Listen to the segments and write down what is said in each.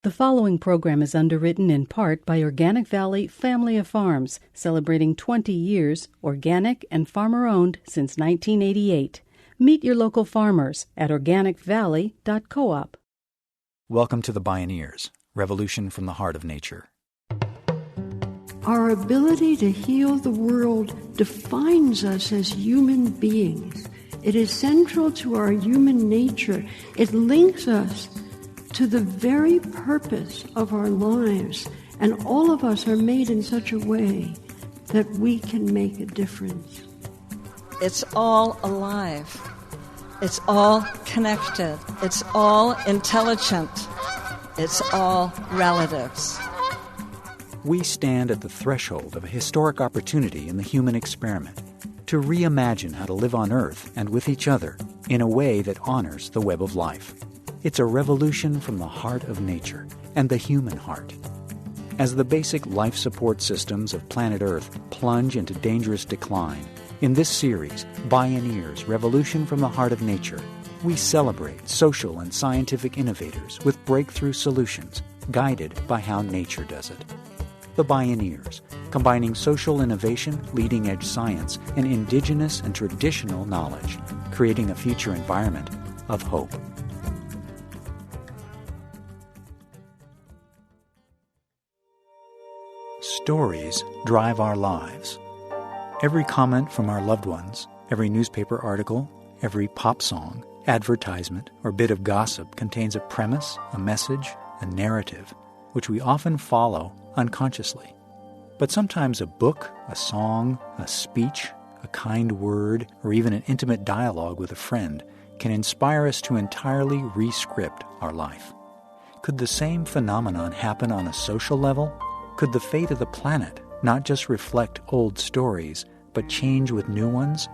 The following program is underwritten in part by Organic Valley Family of Farms, celebrating 20 years, organic and farmer-owned since 1988. Meet your local farmers at organicvalley.coop. Welcome to the Bioneers, Revolution from the Heart of Nature. Our ability to heal the world defines us as human beings. It is central to our human nature. It links us to the very purpose of our lives, and all of us are made in such a way that we can make a difference. It's all alive. It's all connected. It's all intelligent. It's all relatives. We stand at the threshold of a historic opportunity in the human experiment to reimagine how to live on Earth and with each other in a way that honors the web of life. It's a revolution from the heart of nature and the human heart. As the basic life support systems of planet Earth plunge into dangerous decline, in this series, Bioneers, Revolution from the Heart of Nature, we celebrate social and scientific innovators with breakthrough solutions guided by how nature does it. The Bioneers, combining social innovation, leading-edge science, and indigenous and traditional knowledge, creating a future environment of hope. Stories drive our lives. Every comment from our loved ones, every newspaper article, every pop song, advertisement, or bit of gossip contains a premise, a message, a narrative, which we often follow unconsciously. But sometimes a book, a song, a speech, a kind word, or even an intimate dialogue with a friend can inspire us to entirely re-script our life. Could the same phenomenon happen on a social level? Could the fate of the planet not just reflect old stories, but change with new ones?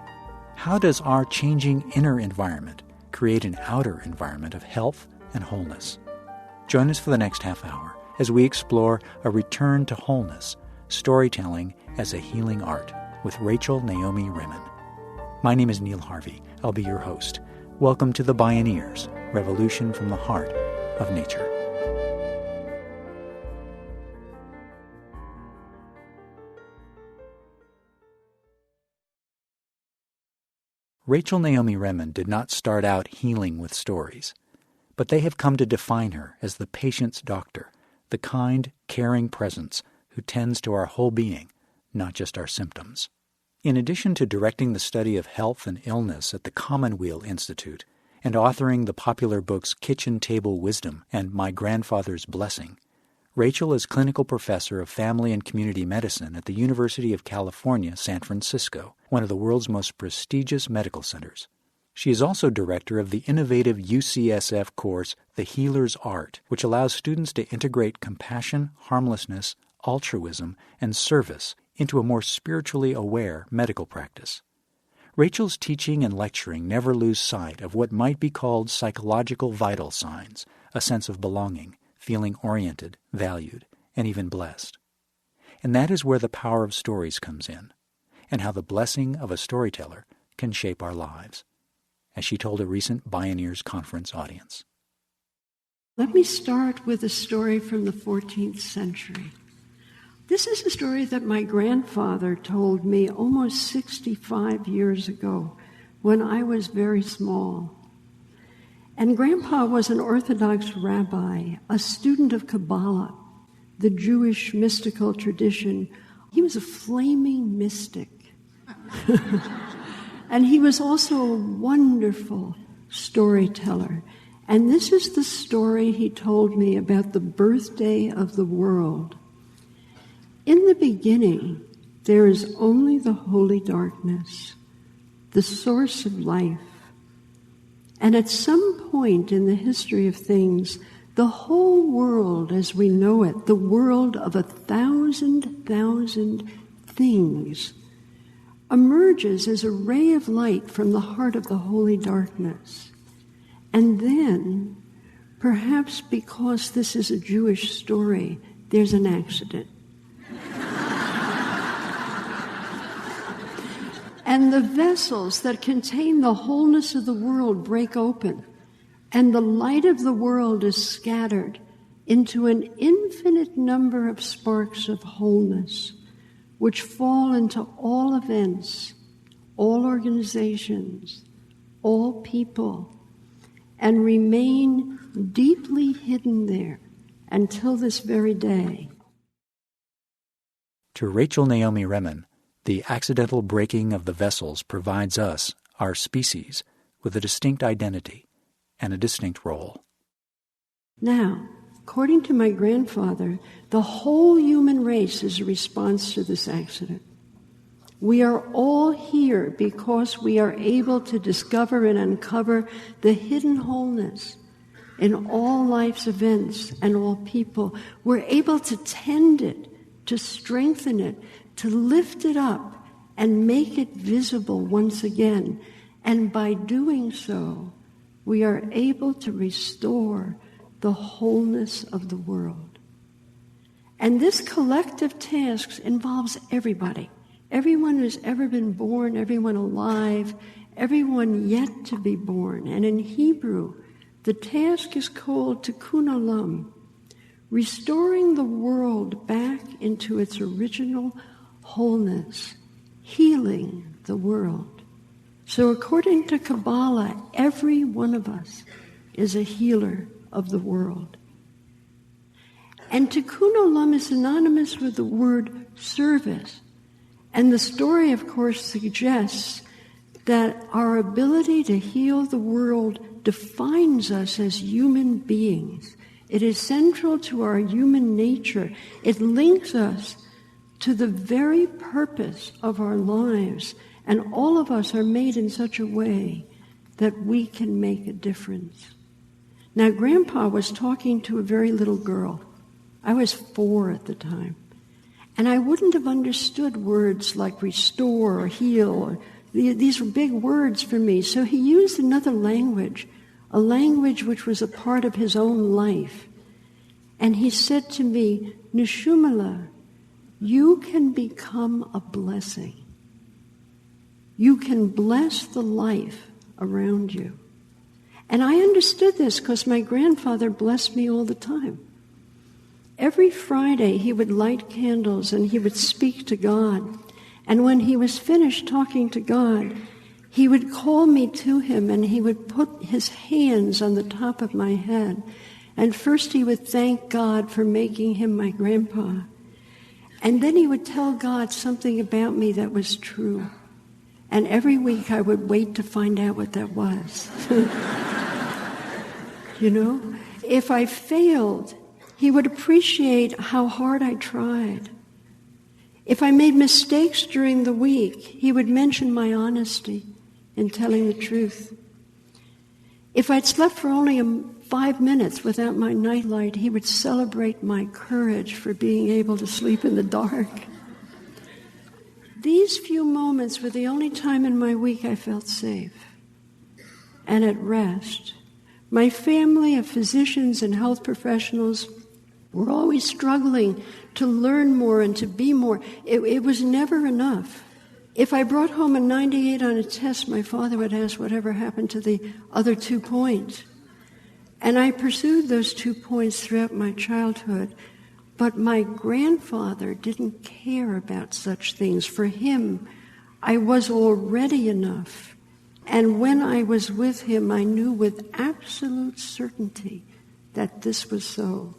How does our changing inner environment create an outer environment of health and wholeness? Join us for the next half hour as we explore a return to wholeness, storytelling as a healing art, with Rachel Naomi Remen. My name is Neil Harvey. I'll be your host. Welcome to the Bioneers, Revolution from the Heart of Nature. Rachel Naomi Remen did not start out healing with stories, but they have come to define her as the patient's doctor, the kind, caring presence who tends to our whole being, not just our symptoms. In addition to directing the study of health and illness at the Commonweal Institute and authoring the popular books Kitchen Table Wisdom and My Grandfather's Blessing, Rachel is clinical professor of family and community medicine at the University of California, San Francisco, one of the world's most prestigious medical centers. She is also director of the innovative UCSF course, The Healer's Art, which allows students to integrate compassion, harmlessness, altruism, and service into a more spiritually aware medical practice. Rachel's teaching and lecturing never lose sight of what might be called psychological vital signs, a sense of belonging, feeling oriented, valued, and even blessed. And that is where the power of stories comes in, and how the blessing of a storyteller can shape our lives, as she told a recent Bioneers conference audience. Let me start with a story from the 14th century. This is a story that my grandfather told me almost 65 years ago when I was very small. And Grandpa was an Orthodox rabbi, a student of Kabbalah, the Jewish mystical tradition. He was a flaming mystic. And he was also a wonderful storyteller. And this is the story he told me about the birthday of the world. In the beginning, there is only the holy darkness, the source of life. And at some point in the history of things, the whole world as we know it, the world of 1,000,000 things, emerges as a ray of light from the heart of the holy darkness. And then, perhaps because this is a Jewish story, there's an accident. And the vessels that contain the wholeness of the world break open, and the light of the world is scattered, into an infinite number of sparks of wholeness, which fall into all events, all organizations, all people, and remain deeply hidden there until this very day. To Rachel Naomi Remen, the accidental breaking of the vessels provides us, our species, with a distinct identity and a distinct role. Now, according to my grandfather, the whole human race is a response to this accident. We are all here because we are able to discover and uncover the hidden wholeness in all life's events and all people. We're able to tend it, to strengthen it, to lift it up and make it visible once again. And by doing so, we are able to restore the wholeness of the world. And this collective task involves everybody. Everyone who's ever been born, everyone alive, everyone yet to be born. And in Hebrew, the task is called tikkun olam, restoring the world back into its original wholeness, healing the world. So according to Kabbalah, every one of us is a healer of the world. And tikkun olam is synonymous with the word service. And the story, of course, suggests that our ability to heal the world defines us as human beings. It is central to our human nature. It links us to the very purpose of our lives. And all of us are made in such a way that we can make a difference. Now, Grandpa was talking to a very little girl. I was 4 at the time. And I wouldn't have understood words like restore or heal. These were big words for me. So he used another language, a language which was a part of his own life. And he said to me, Neshumala, you can become a blessing. You can bless the life around you. And I understood this because my grandfather blessed me all the time. Every Friday he would light candles and he would speak to God. And when he was finished talking to God, he would call me to him and he would put his hands on the top of my head. And first he would thank God for making him my grandpa. And then he would tell God something about me that was true. And every week I would wait to find out what that was. You know? If I failed, he would appreciate how hard I tried. If I made mistakes during the week, he would mention my honesty in telling the truth. If I'd slept for only 5 minutes without my nightlight, he would celebrate my courage for being able to sleep in the dark. These few moments were the only time in my week I felt safe and at rest. My family of physicians and health professionals were always struggling to learn more and to be more. It was never enough. If I brought home a 98 on a test, my father would ask whatever happened to the other 2 points. And I pursued those 2 points throughout my childhood. But my grandfather didn't care about such things. For him, I was already enough. And when I was with him, I knew with absolute certainty that this was so.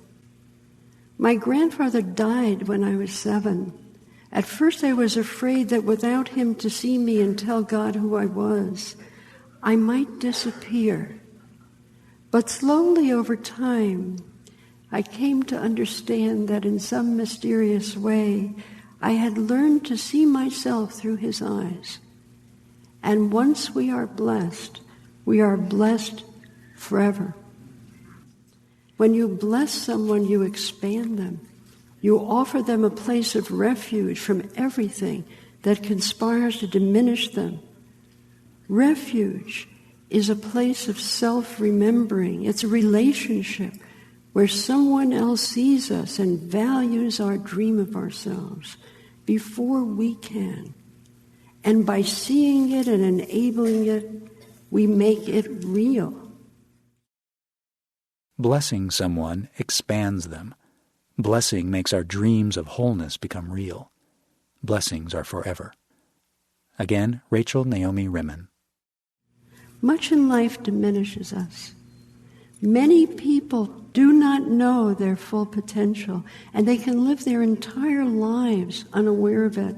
My grandfather died when I was 7. At first I was afraid that without him to see me and tell God who I was, I might disappear. But slowly over time, I came to understand that in some mysterious way, I had learned to see myself through his eyes. And once we are blessed forever. When you bless someone, you expand them. You offer them a place of refuge from everything that conspires to diminish them. Refuge is a place of self-remembering. It's a relationship where someone else sees us and values our dream of ourselves before we can. And by seeing it and enabling it, we make it real. Blessing someone expands them. Blessing makes our dreams of wholeness become real. Blessings are forever. Again, Rachel Naomi Remen. Much in life diminishes us. Many people do not know their full potential, and they can live their entire lives unaware of it,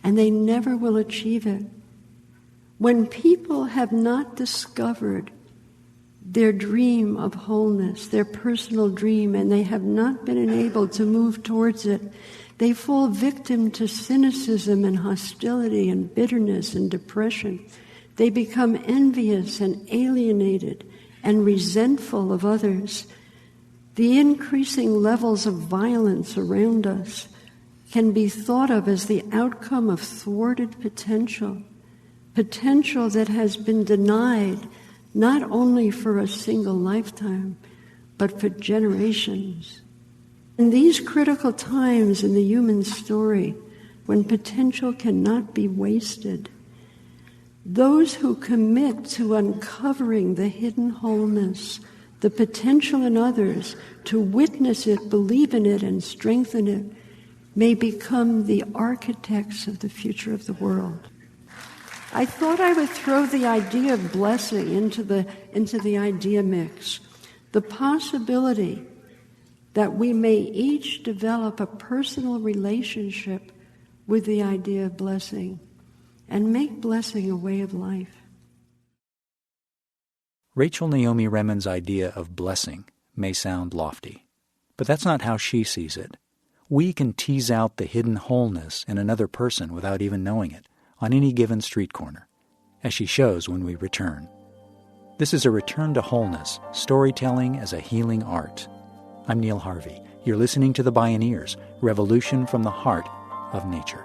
and they never will achieve it. When people have not discovered their dream of wholeness, their personal dream, and they have not been enabled to move towards it, they fall victim to cynicism and hostility and bitterness and depression. They become envious and alienated and resentful of others. The increasing levels of violence around us can be thought of as the outcome of thwarted potential that has been denied not only for a single lifetime, but for generations. In these critical times in the human story, when potential cannot be wasted, those who commit to uncovering the hidden wholeness, the potential in others, to witness it, believe in it, and strengthen it, may become the architects of the future of the world. I thought I would throw the idea of blessing into the idea mix. The possibility that we may each develop a personal relationship with the idea of blessing and make blessing a way of life. Rachel Naomi Remen's idea of blessing may sound lofty, but that's not how she sees it. We can tease out the hidden wholeness in another person without even knowing it, on any given street corner, as she shows when we return. This is a return to wholeness, storytelling as a healing art. I'm Neil Harvey. You're listening to the Bioneers, Revolution from the Heart of Nature.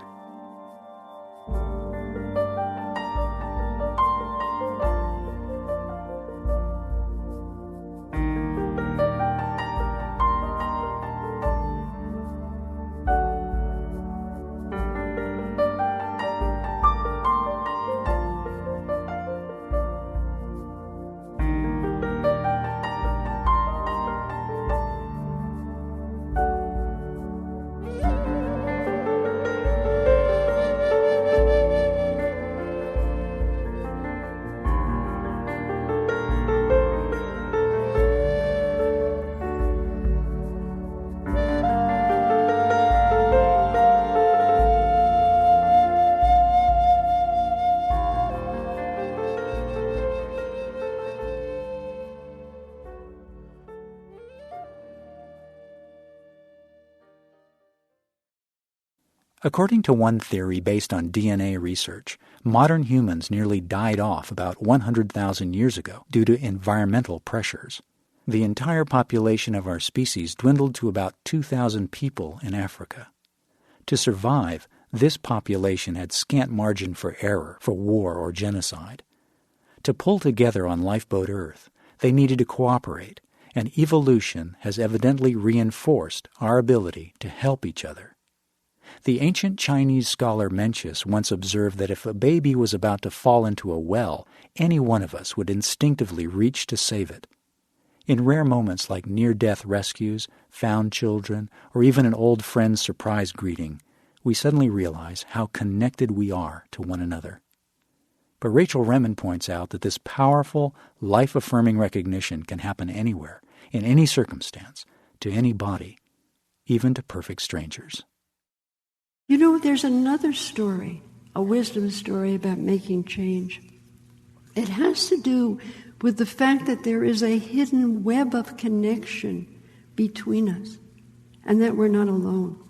According to one theory based on DNA research, modern humans nearly died off about 100,000 years ago due to environmental pressures. The entire population of our species dwindled to about 2,000 people in Africa. To survive, this population had scant margin for error, for war or genocide. To pull together on Lifeboat Earth, they needed to cooperate, and evolution has evidently reinforced our ability to help each other. The ancient Chinese scholar Mencius once observed that if a baby was about to fall into a well, any one of us would instinctively reach to save it. In rare moments like near-death rescues, found children, or even an old friend's surprise greeting, we suddenly realize how connected we are to one another. But Rachel Remen points out that this powerful, life-affirming recognition can happen anywhere, in any circumstance, to any body, even to perfect strangers. You know, there's another story, a wisdom story about making change. It has to do with the fact that there is a hidden web of connection between us and that we're not alone.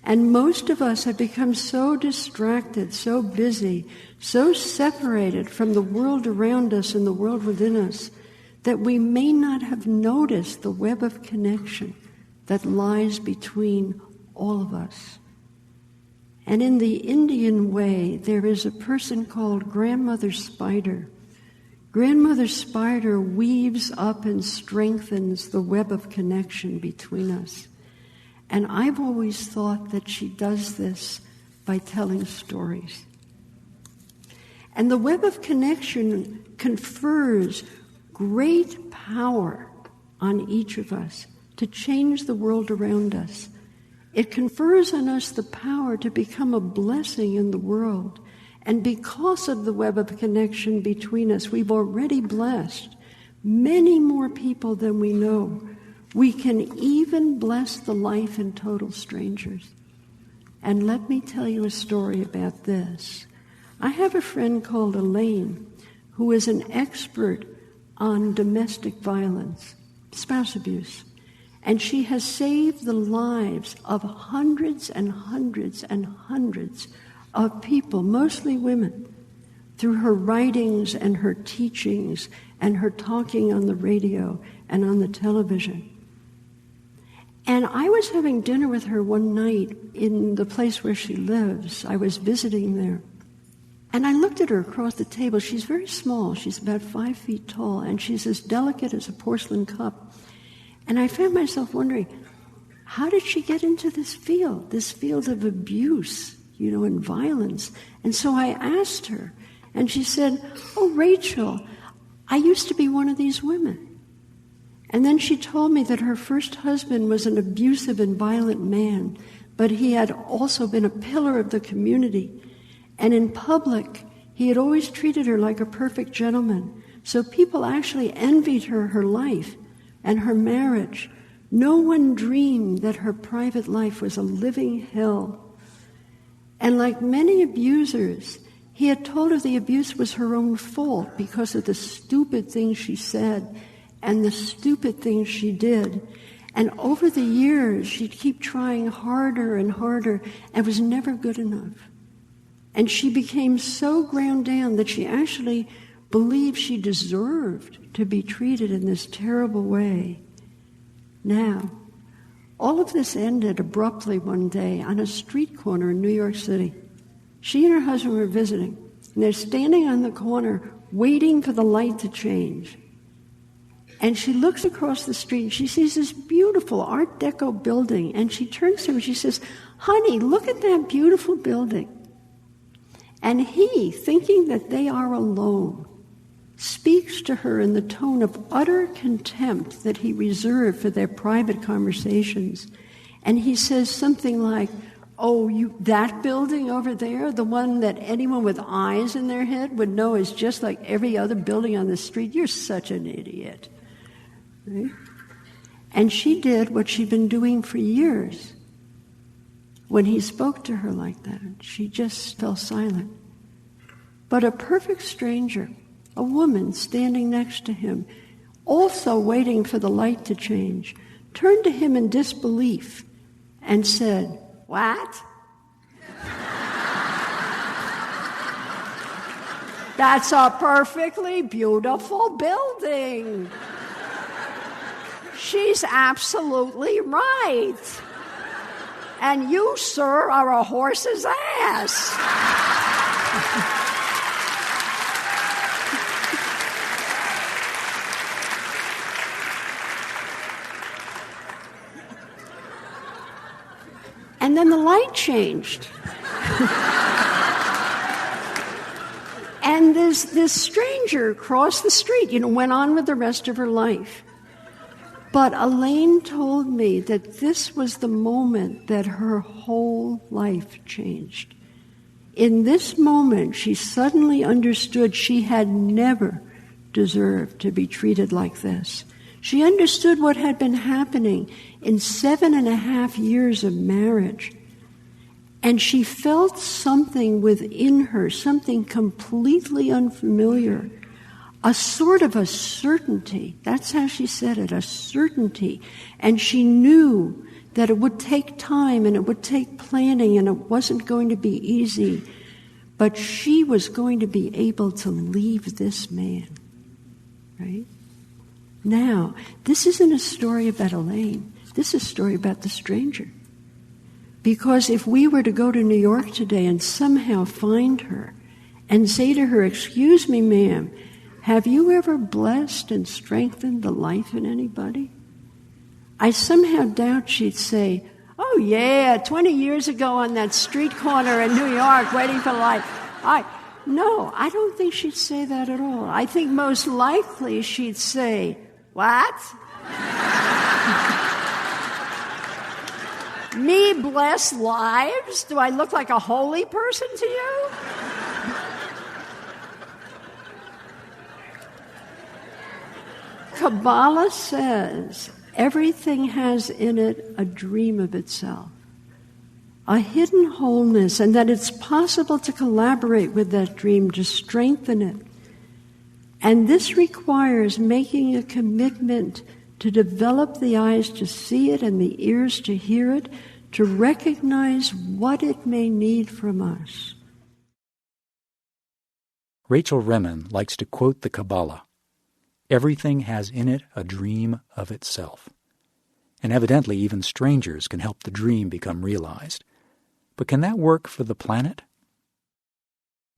And most of us have become so distracted, so busy, so separated from the world around us and the world within us that we may not have noticed the web of connection that lies between all of us. And in the Indian way, there is a person called Grandmother Spider. Grandmother Spider weaves up and strengthens the web of connection between us. And I've always thought that she does this by telling stories. And the web of connection confers great power on each of us to change the world around us. It confers on us the power to become a blessing in the world. And because of the web of connection between us, we've already blessed many more people than we know. We can even bless the life in total strangers. And let me tell you a story about this. I have a friend called Elaine, who is an expert on domestic violence, spouse abuse. And she has saved the lives of hundreds and hundreds and hundreds of people, mostly women, through her writings and her teachings and her talking on the radio and on the television. And I was having dinner with her one night in the place where she lives. I was visiting there. And I looked at her across the table. She's very small. She's about 5 feet tall, and she's as delicate as a porcelain cup. And I found myself wondering, how did she get into this field of abuse, and violence? And so I asked her, and she said, "Oh, Rachel, I used to be one of these women." And then she told me that her first husband was an abusive and violent man, but he had also been a pillar of the community. And in public, he had always treated her like a perfect gentleman. So people actually envied her life and her marriage. No one dreamed that her private life was a living hell. And like many abusers, he had told her the abuse was her own fault because of the stupid things she said and the stupid things she did. And over the years, she'd keep trying harder and harder and was never good enough. And she became so ground down that she actually believed she deserved to be treated in this terrible way. Now, all of this ended abruptly one day on a street corner in New York City. She and her husband were visiting, and they're standing on the corner waiting for the light to change. And she looks across the street, and she sees this beautiful Art Deco building, and she turns to him and she says, "Honey, look at that beautiful building." And he, thinking that they are alone, speaks to her in the tone of utter contempt that he reserved for their private conversations. And he says something like, "Oh, that building over there, the one that anyone with eyes in their head would know is just like every other building on the street, you're such an idiot." Right? And she did what she'd been doing for years. When he spoke to her like that, she just fell silent. But a perfect stranger, a woman standing next to him, also waiting for the light to change, turned to him in disbelief and said, "What? That's a perfectly beautiful building. She's absolutely right. And you, sir, are a horse's ass." And then the light changed. And this stranger crossed the street, went on with the rest of her life. But Elaine told me that this was the moment that her whole life changed. In this moment, she suddenly understood she had never deserved to be treated like this. She understood what had been happening in 7.5 years of marriage. And she felt something within her, something completely unfamiliar. A sort of a certainty. That's how she said it, a certainty. And she knew that it would take time and it would take planning and it wasn't going to be easy. But she was going to be able to leave this man. Right? Now, this isn't a story about Elaine. This is a story about the stranger. Because if we were to go to New York today and somehow find her and say to her, "Excuse me, ma'am, have you ever blessed and strengthened the life in anybody?" I somehow doubt she'd say, "Oh yeah, 20 years ago on that street corner in New York waiting for life." No, I don't think she'd say that at all. I think most likely she'd say, "What?" Me bless lives? Do I look like a holy person to you? Kabbalah says everything has in it a dream of itself, a hidden wholeness, and that it's possible to collaborate with that dream to strengthen it. And this requires making a commitment to develop the eyes to see it and the ears to hear it, to recognize what it may need from us. Rachel Remen likes to quote the Kabbalah. Everything has in it a dream of itself. And evidently even strangers can help the dream become realized. But can that work for the planet?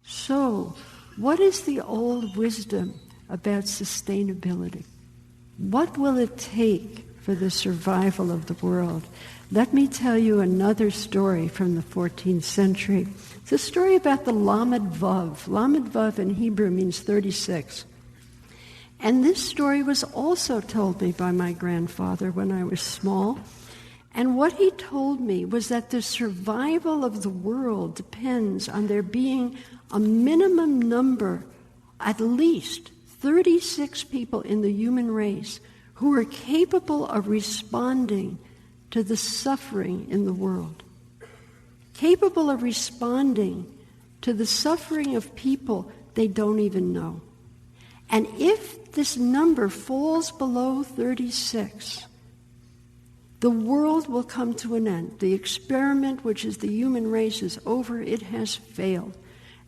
So, what is the old wisdom about sustainability? What will it take for the survival of the world? Let me tell you another story from the 14th century. It's a story about the Lamed Vav. Lamed Vav in Hebrew means 36. And this story was also told me by my grandfather when I was small. And what he told me was that the survival of the world depends on there being a minimum number, at least 36 people in the human race who are capable of responding to the suffering in the world. Capable of responding to the suffering of people they don't even know. And if this number falls below 36, the world will come to an end. The experiment, which is the human race, is over. It has failed.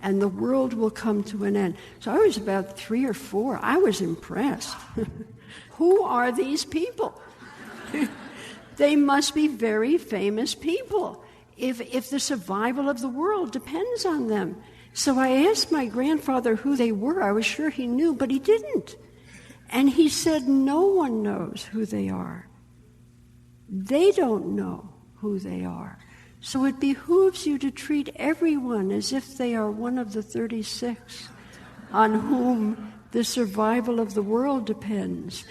And the world will come to an end. So I was about 3 or 4. I was impressed. Who are these people? They must be very famous people if the survival of the world depends on them. So I asked my grandfather who they were. I was sure he knew, but he didn't. And he said, no one knows who they are. They don't know who they are. So it behooves you to treat everyone as if they are one of the 36 on whom the survival of the world depends.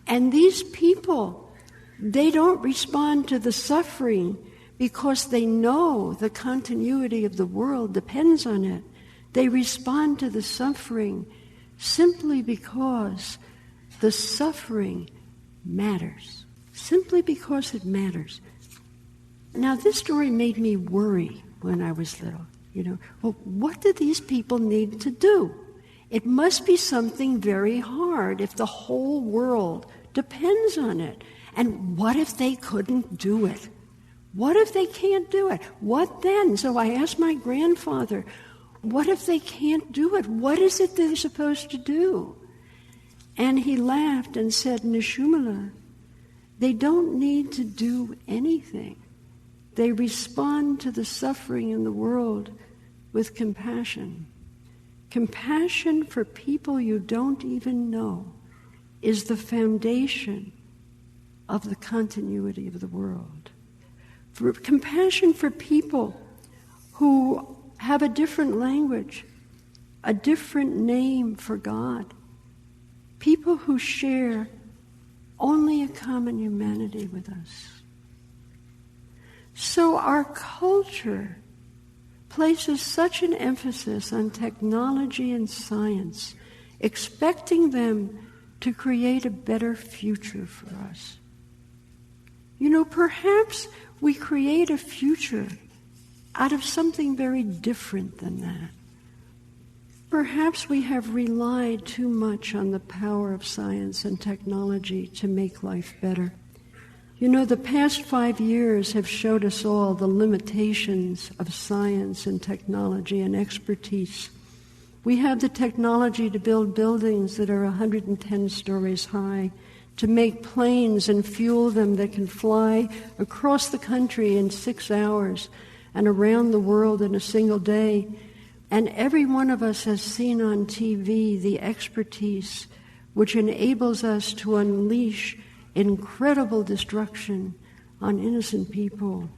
And these people, they don't respond to the suffering because they know the continuity of the world depends on it. They respond to the suffering simply because the suffering matters. Simply because it matters. Now, this story made me worry when I was little. Well, what do these people need to do? It must be something very hard if the whole world depends on it. And what if they couldn't do it? What if they can't do it? What then? So I asked my grandfather, what if they can't do it? What is it they're supposed to do? And he laughed and said, Neshumala, they don't need to do anything. They respond to the suffering in the world with compassion. Compassion for people you don't even know is the foundation of the continuity of the world. Compassion for people who have a different language, a different name for God, people who share only a common humanity with us. So our culture places such an emphasis on technology and science, expecting them to create a better future for us. Perhaps we create a future out of something very different than that. Perhaps we have relied too much on the power of science and technology to make life better. The past 5 years have showed us all the limitations of science and technology and expertise. We have the technology to build buildings that are 110 stories high, to make planes and fuel them that can fly across the country in 6 hours and around the world in a single day. And every one of us has seen on TV the expertise which enables us to unleash incredible destruction on innocent people.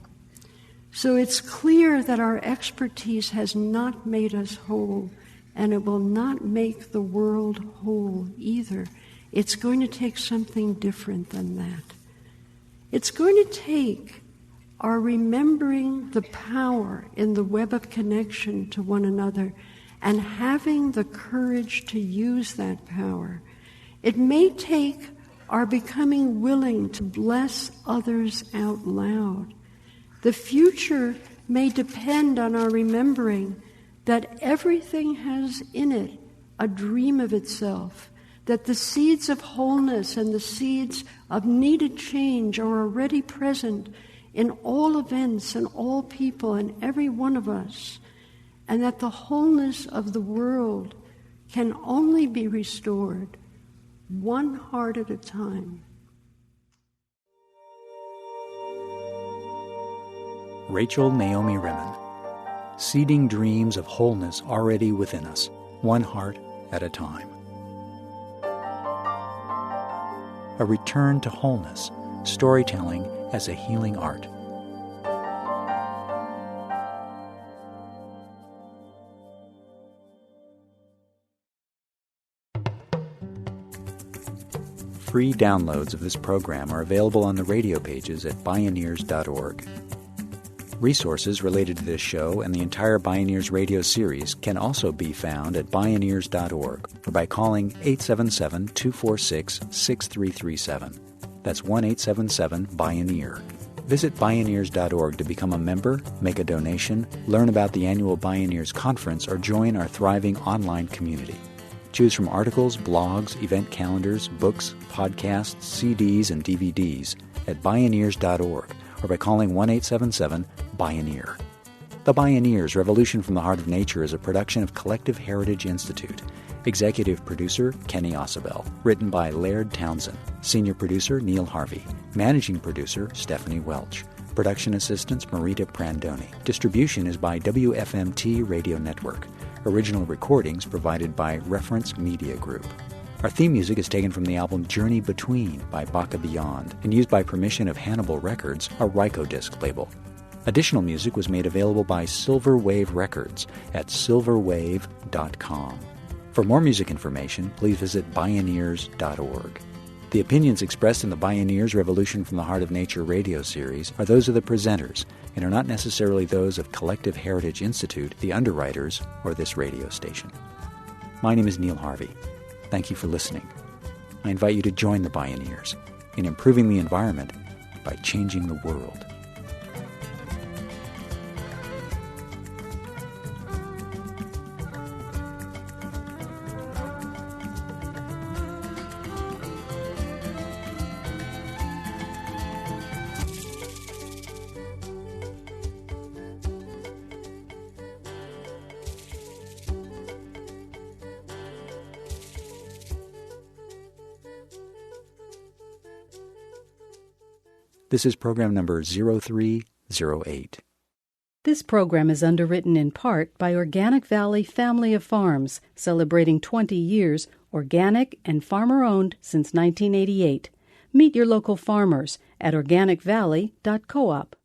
So it's clear that our expertise has not made us whole, and it will not make the world whole either. It's going to take something different than that. It's going to take our remembering the power in the web of connection to one another and having the courage to use that power. It may take our becoming willing to bless others out loud. The future may depend on our remembering that everything has in it a dream of itself, that the seeds of wholeness and the seeds of needed change are already present in all events and all people and every one of us, and that the wholeness of the world can only be restored one heart at a time. Rachel Naomi Remen, seeding dreams of wholeness already within us, one heart at a time. A return to wholeness, storytelling as a healing art. Free downloads of this program are available on the radio pages at Bioneers.org. Resources related to this show and the entire Bioneers radio series can also be found at Bioneers.org or by calling 877-246-6337. That's 1-877-BIONEER. Visit Bioneers.org to become a member, make a donation, learn about the annual Bioneers Conference, or join our thriving online community. Choose from articles, blogs, event calendars, books, podcasts, CDs, and DVDs at Bioneers.org or by calling 1-877-BIONEER. The Bioneers, Revolution from the Heart of Nature is a production of Collective Heritage Institute. Executive producer, Kenny Ausubel. Written by Laird Townsend. Senior producer, Neil Harvey. Managing producer, Stephanie Welch. Production assistants, Marita Prandoni. Distribution is by WFMT Radio Network. Original recordings provided by Reference Media Group. Our theme music is taken from the album Journey Between by Baka Beyond and used by permission of Hannibal Records, a Rykodisc label. Additional music was made available by Silver Wave Records at silverwave.com. For more music information, please visit Bioneers.org. The opinions expressed in the Bioneers Revolution from the Heart of Nature radio series are those of the presenters and are not necessarily those of Collective Heritage Institute, the underwriters, or this radio station. My name is Neil Harvey. Thank you for listening. I invite you to join the Bioneers in improving the environment by changing the world. This is program number 0308. This program is underwritten in part by Organic Valley Family of Farms, celebrating 20 years, organic and farmer-owned since 1988. Meet your local farmers at organicvalley.coop.